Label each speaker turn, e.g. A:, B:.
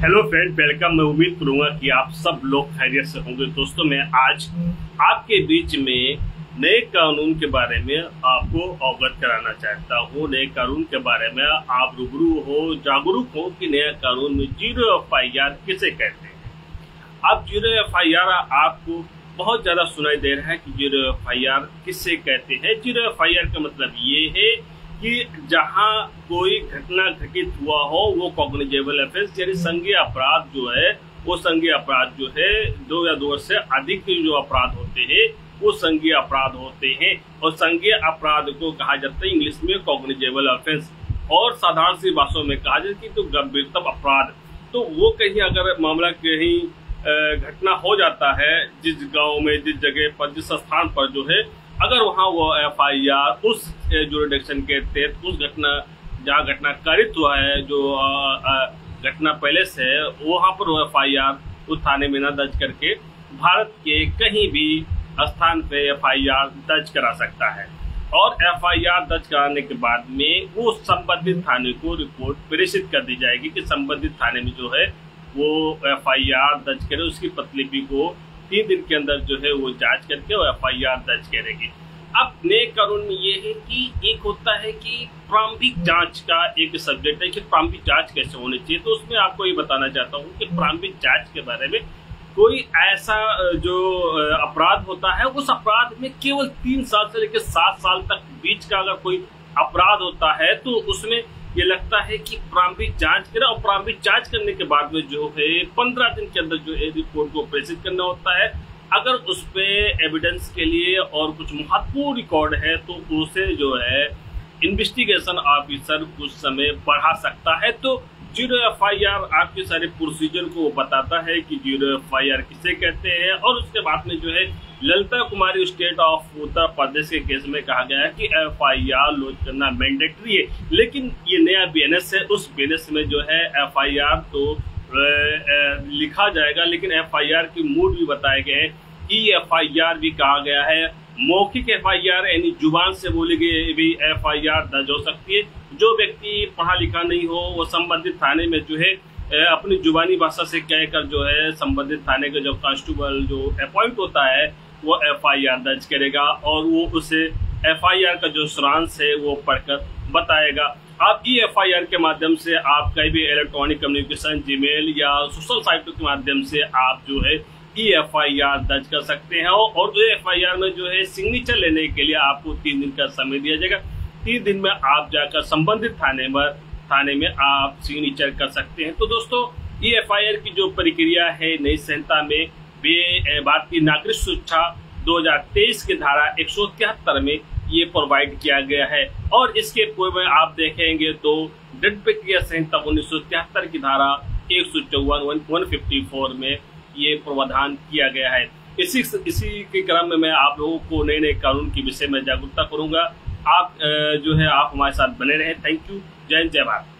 A: Hello friend, welcome. मैं उम्मीद करूंगा कि आप सब लोग खैरियत से होंगे। दोस्तों, मैं आज आपके बीच में नए कानून के बारे में आपको अवगत कराना चाहता हूं। नए कानून के बारे में आप रूबरू हो, जागरूक हो कि नया कानून में जीरो FIR किसे कहते हैं। अब जीरो FIR आपको बहुत ज्यादा सुनाई दे रहा है कि जीरो FIR किससे कहते हैं। जीरो FIR का मतलब ये है कि जहां कोई घटना घटित हुआ हो वो कॉग्निजेबल ऑफेंस यानी संज्ञेय अपराध जो है, वो संज्ञेय अपराध जो है 2 या 2 वर्ष से अधिक के जो अपराध होते हैं वो संज्ञेय अपराध होते हैं। और संज्ञेय अपराध को कहा जाता है इंग्लिश में कॉग्निजेबल ऑफेंस, और साधारण सी भाषाओं में कहा जाए कि तो गंभीरतम अपराध। तो वो कहीं अगर मामला कहीं घटना हो जाता है, जिस गांव में, जिस जगह पर, जिस स्थान पर जो है, अगर वहाँ वो FIR उस जुरिडिक्शन के तहत उस घटना जहाँ घटना कारित हुआ है, जो घटना पहले से है, वहाँ पर वो FIR उस थाने में न दर्ज करके भारत के कहीं भी स्थान पे FIR दर्ज करा सकता है। और FIR दर्ज कराने के बाद में वो संबंधित थाने को रिपोर्ट प्रेषित कर दी जाएगी कि संबंधित थाने में जो है वो FIR दर्ज करे। उसकी प्रतिलिपि को 3 दिन के अंदर जो है वो जांच करके वो FIR दर्ज करेगी। अब नए कानून में ये है कि एक होता है कि प्रारंभिक जांच का एक सब्जेक्ट है कि प्रारंभिक जांच कैसे होनी चाहिए। तो उसमें आपको ये बताना चाहता हूँ कि प्रारंभिक जांच के बारे में कोई ऐसा जो अपराध होता है, उस अपराध में केवल 3 साल से लेकर 7 साल तक बीच का अगर कोई अपराध होता है तो उसमें ये लगता है कि प्रारंभिक जांच करें। और प्रारंभिक जांच करने के बाद में जो है 15 दिन के अंदर जो है रिपोर्ट को प्रेषित करना होता है। अगर उस पे एविडेंस के लिए और कुछ महत्वपूर्ण रिकॉर्ड है तो उसे जो है इन्वेस्टिगेशन ऑफिसर कुछ समय बढ़ा सकता है। तो जीरो FIR आपके सारे प्रोसीजर को बताता है कि जीरो FIR किसे कहते हैं। और उसके बाद में जो है ललिता कुमारी स्टेट ऑफ उत्तर प्रदेश के केस में कहा गया है कि FIR लॉन्च करना मैंडेटरी है। लेकिन ये नया BNS है, उस BNS में जो है FIR तो लिखा जाएगा, लेकिन FIR की मूड भी बताए गए हैं। FIR भी कहा गया है। मौखिक FIR यानी जुबान से बोली गई भी FIR दर्ज हो सकती है। जो व्यक्ति पढ़ा लिखा नहीं हो वो संबंधित थाने में जो है अपनी जुबानी भाषा से कहकर जो है संबंधित थाने का जो कांस्टेबल जो अपॉइंट होता है वो FIR दर्ज करेगा और वो उसे FIR का जो सारांश है वो पढ़कर बताएगा। आप FIR के माध्यम से आप कहीं भी इलेक्ट्रॉनिक कम्युनिकेशन, जीमेल या सोशल साइटों के माध्यम से आप जो है FIR दर्ज कर सकते हैं। और जो FIR में जो है सिग्नेचर लेने के लिए आपको 3 दिन का समय दिया जाएगा। 3 दिन में आप जाकर संबंधित थाने में आप सिग्नेचर कर सकते हैं। तो दोस्तों, FIR की जो प्रक्रिया है नई संहिता में भारतीय नागरिक सुरक्षा 2023 की धारा 173 में ये प्रोवाइड किया गया है। और इसके पूर्व में आप देखेंगे तो दंड प्रक्रिया संहिता 1973 की धारा 154 154 में ये प्रावधान किया गया है। इसी के क्रम में मैं आप लोगों को नए नए कानून के विषय में जागरूकता करूंगा। आप जो है आप हमारे साथ बने रहे। Thank you. जय हिंद, जय भारत।